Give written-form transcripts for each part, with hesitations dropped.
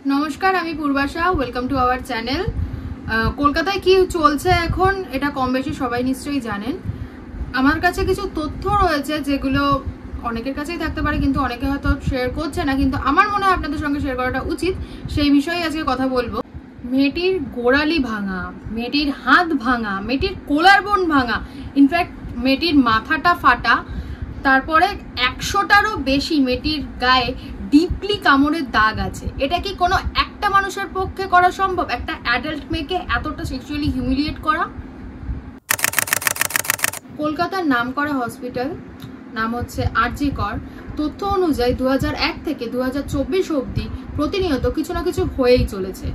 নমস্কার, আমি Purbasha. Welcome to our channel. কলকাতায় কি চলছে এখন এটা কম বেশি সবাই নিশ্চয়ই জানেন। আমার কাছে কিছু তথ্য রয়েছে যেগুলো অনেকের কাছেই থাকতে পারে, কিন্তু অনেকে হয়তো শেয়ার করছে না, কিন্তু আমার মনে হয় আপনাদের সঙ্গে শেয়ার করাটা উচিত। সেই বিষয়ে আজকে কথা বলবো। মেয়েটির গোড়ালি ভাঙা, মেয়েটির হাত ভাঙা, মেয়েটির কোলার বোন ভাঙা, ইনফ্যাক্ট মেয়েটির মাথাটা ফাটা, তারপরে 100টারও বেশি মেয়েটির গায়ে ডিপলি কামড়ের দাগ আছে। এটা কি কোনো একটা মানুষের পক্ষে করা সম্ভব? একটা অ্যাডাল্ট মেয়েকে এতটা সেক্সুয়ালি হিউমিলিয়েট করা? কলকাতার নামকরা হসপিটাল, নাম হচ্ছে আরজি কর। তথ্য অনুযায়ী 2001 থেকে 2024 অবধি প্রতিনিয়ত কিছু না কিছু হয়েই চলেছে।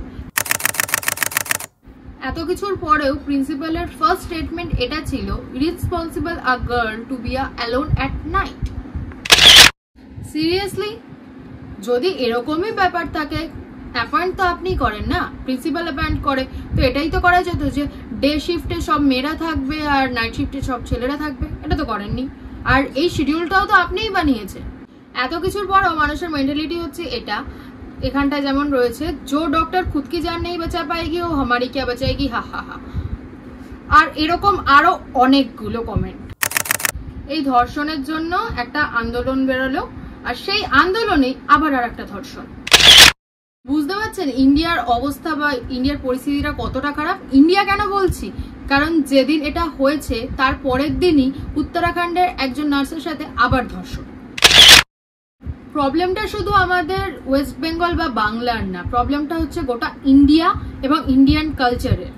এত কিছুর পরেও প্রিন্সিপালের ফার্স্ট স্টেটমেন্ট এটা ছিল, irresponsible a girl to be alone at night. Seriously? যদি এরকমই ব্যাপার থাকে, অ্যাপয়েন্ট তো আপনি করেন না, প্রিন্সিপাল অ্যাপয়েন্ট করে, তো এটাই তো করা যেত যে ডে শিফটে সব মেয়েরা থাকবে আর নাইট শিফটে সব ছেলেরা থাকবে। এটা তো করেননি। আর এই শিডিউলটাও তো আপনিই বানিয়েছেন। এত কিছুর পরও মানুষের মেন্টালিটি হচ্ছে এটা। এখানটায় যেমন রয়েছে, জো ডক্টর খুদ কি জান নেই বাঁচা পায়েগি ও হামারি কে বাঁচায়েগি, হা হা হা। আর এরকম আরো অনেকগুলো কমেন্ট। এই ধর্ষণের জন্য একটা আন্দোলন বেরোলো, আর সেই আন্দোলনে আবার আর একটা ধর্ষণ। বুঝতে পারছেন ইন্ডিয়ার অবস্থা বা ইন্ডিয়ার পরিস্থিতিটা কতটা খারাপ? ইন্ডিয়া কেন বলছি, কারণ যেদিন এটা হয়েছে তার পরের দিনই উত্তরাখণ্ডের একজন নার্সের সাথে আবার ধর্ষণ। প্রবলেমটা শুধু আমাদের ওয়েস্ট বেঙ্গল বা বাংলার না, প্রবলেমটা হচ্ছে গোটা ইন্ডিয়া এবং ইন্ডিয়ান কালচারের।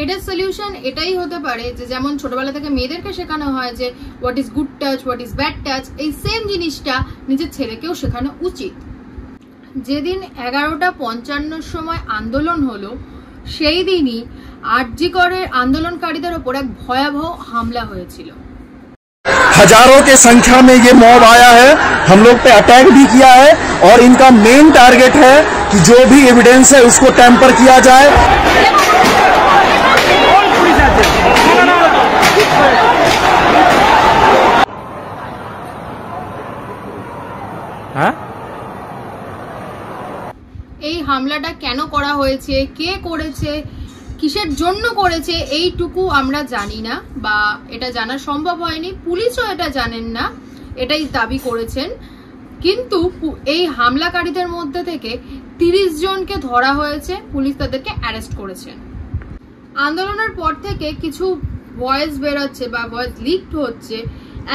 এটার সলিউশন এটাই হতে পারে যে যেমন ছোটবেলা থেকে মেয়েদেরকে শেখানো হয় যে what is good touch, what is bad touch, এই সেম জিনিসটা নিজের ছেলেকেও শেখানো উচিত। যেদিন 11:55 সময় আন্দোলন হলো, সেই দিনই আরজি করের আন্দোলনকারীদের ওপর এক ভয়াবহ হামলা হয়েছিল। हजारों के संख्या में ये मॉब आया है, हम लोग पे अटैक भी किया है और इनका मेन टारगेट है कि जो भी एविडेंस है उसको टैंपर किया जाए। এই হামলাটা কেন করা হয়েছে, কে করেছে, কিসের জন্য করেছে, এইটুকু আমরা জানি না, বা এটা জানা সম্ভব হয়নি। পুলিশও এটা জানেন না, এটাই দাবি করেছেন। কিন্তু এই হামলাকারীদের মধ্যে থেকে 30 জনকে ধরা হয়েছে, পুলিশ তাদেরকে অ্যারেস্ট করেছেন। আন্দোলনের পর থেকে কিছু ভয়েস বেরোচ্ছে বা ভয়েস লিক হচ্ছে।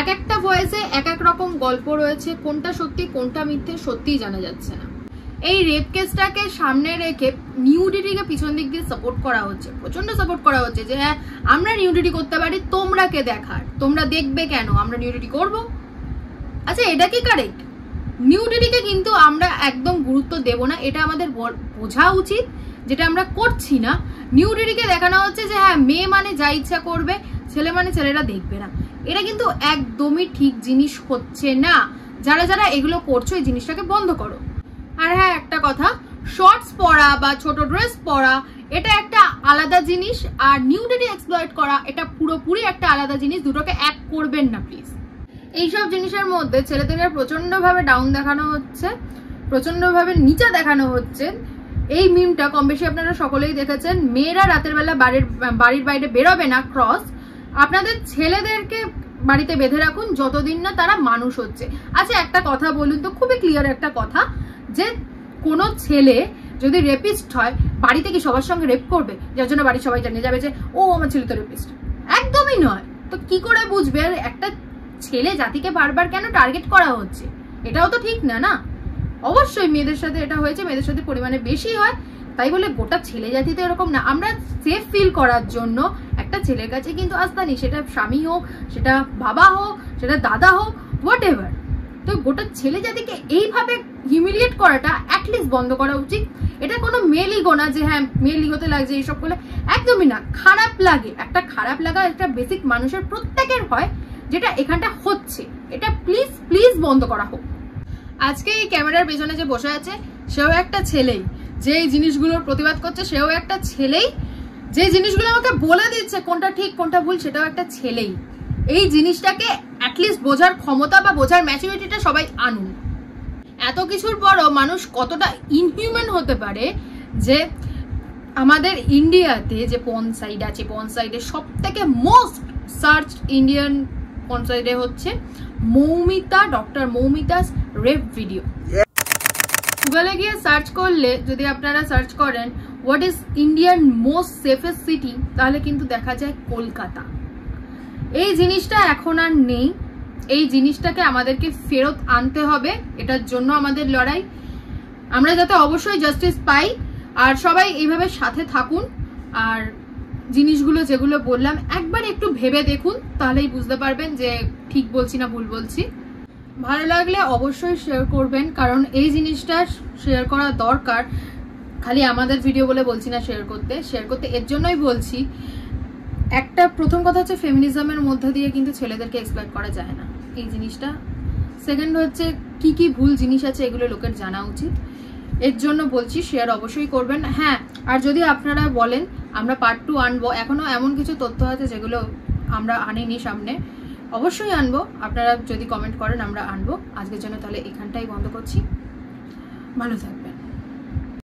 এক একটা ভয়েসে এক এক রকম গল্প রয়েছে, কোনটা সত্যি কোনটা মিথ্যে সত্যিই জানা যাচ্ছে না। এই রেপ কেসটাকে সামনে রেখে নিউডিটিকে পিছন দিক দিয়ে সাপোর্ট করা হচ্ছে, প্রচন্ড সাপোর্ট করা হচ্ছে যে হ্যাঁ আমরা নিউডিটি করতে পারি, তোমরা কে দেখার, তোমরা দেখবে কেন, আমরা নিউডিটি করব। আচ্ছা, এটা কি কারেক্ট? নিউডিটিকে কিন্তু আমরা একদম গুরুত্ব দেব না, এটা আমাদের বোঝা উচিত, যেটা আমরা করছি না। নিউডিটিকে দেখানো হচ্ছে যে হ্যাঁ মেয়ে মানে যা ইচ্ছা করবে, ছেলে মানে ছেলেরা দেখবে না। এটা কিন্তু একদমই ঠিক জিনিস হচ্ছে না। যারা যারা এগুলো করছো এই জিনিসটাকে বন্ধ করো। আর হ্যাঁ, একটা কথা, শর্টস পরা বা ছোট ড্রেস পরা এটা একটা আলাদা জিনিস, আর নিউডিটি এক্সপ্লয়েট করা এটা পুরোপুরি একটা আলাদা জিনিস। দুটোকে এক করবেন না প্লিজ। এইসব জিনিসের মধ্যে ছেলেদেরকে প্রচন্ডভাবে ডাউন দেখানো হচ্ছে, প্রচন্ডভাবে নিচা দেখানো হচ্ছে। এই মিমটা কম বেশি আপনারা সকলেই দেখেছেন, মেয়েরা রাতের বেলা বাড়ির বাইরে বেরোবে না ক্রস, আপনাদের ছেলেদেরকে বাড়িতে বেঁধে রাখুন যতদিন না তারা মানুষ হচ্ছে। আচ্ছা, একটা কথা বলুন তো, খুবই ক্লিয়ার একটা কথা, যে কোনো ছেলে যদি রেপিস্ট হয় বাড়িতে কি সবার সঙ্গে রেপ করবে, যার জন্য বাড়ির সবাই জানিয়ে যাবে যে ও আমার ছেলে তো রেপিস্ট? একদমই নয়। তো কি করে বুঝবে একটা ছেলে জাতিকে বারবার কেন টার্গেট করা হচ্ছে? এটাও তো ঠিক না, না? অবশ্যই মেয়েদের সাথে এটা হয়েছে, মেয়েদের সাথে পরিমাণে বেশি হয়, তাই বলে গোটা ছেলে জাতিতে এরকম না। আমরা সেফ ফিল করার জন্য একটা ছেলের কাছে কিন্তু আসতানি, সেটা স্বামী হোক, সেটা বাবা হোক, সেটা দাদা হোক, হোয়াট এভার। তো গোটা ছেলে জাতিকে এইভাবে হিউমিলিয়েট করাটা অ্যাটলিস্ট বন্ধ করা উচিত। এটা কোনো মেল ইগো না যে হ্যাঁ মেল ইগোতে লাগছে এইসব করলে, একদমই না। খারাপ লাগে, একটা খারাপ লাগা একটা বেসিক মানুষের প্রত্যেকের হয়, যেটা এখানটা হচ্ছে। এটা প্লিজ প্লিজ বন্ধ করা হোক। আজকে এই ক্যামেরার পেছনে যে বসে আছে সেও একটা ছেলেই, যে এই জিনিসগুলোর প্রতিবাদ করছে সেও একটা ছেলেই, যে জিনিসগুলো আমাকে বলে দিচ্ছে কোনটা ঠিক কোনটা ভুল সেটাও একটা ছেলেই। এই জিনিসটাকে অ্যাটলিস্ট বোঝার ক্ষমতা বা বোঝার ম্যাচুরিটিটা সবাই আনুন। এত কিছুর পরও মানুষ কতটা ইনহিউম্যান হতে পারে যে আমাদের ইন্ডিয়াতে যে পর্ন সাইট আছে, পর্ন সাইটে সব থেকে মোস্ট সার্চ ইন্ডিয়ান পর্ন সাইটে হচ্ছে Moumita, doctor Moumita's rape video. গুগলে গিয়ে সার্চ করলে যদি আপনারা সার্চ করেন what is Indian most safest city, তাহলে কিন্তু দেখা যায় কলকাতা। এই জিনিসটা এখন আর নেই, এই জিনিসটাকে আমাদেরকে ফেরত আনতে হবে। এটার জন্য আমাদের লড়াই, আমরা যাতে অবশ্যই জাস্টিস পাই। আর সবাই এইভাবে সাথে থাকুন, আর জিনিসগুলো যেগুলো বললাম একবার একটু ভেবে দেখুন, তাহলেই বুঝতে পারবেন যে ঠিক বলছি না ভুল বলছি। ভালো লাগলে অবশ্যই শেয়ার করবেন, কারণ এই জিনিসটা শেয়ার করা দরকার। খালি আমাদের ভিডিও বলে বলছি না শেয়ার করতে এর জন্যই বলছি। একটা প্রথম কথা হচ্ছে ফেমিনিজমের মধ্যে দিয়ে কিন্তু ছেলেদেরকে এক্সপ্লয়েট করা যায় না, এই জিনিসটা। সেকেন্ড হচ্ছে কি কি ভুল জিনিস আছে এগুলো লোকের জানা উচিত, এর জন্য বলছি শেয়ার অবশ্যই করবেন। হ্যাঁ, আর যদি আপনারা বলেন আমরা পার্ট 2 আনবো, এখনো এমন কিছু তথ্য আছে যেগুলো আমরা আনিনি সামনে, অবশ্যই আনবো। আপনারা যদি কমেন্ট করেন আমরা আনবো। আজকের জন্য তাহলে এখানটাই বন্ধ করছি, ভালো থাকবেন।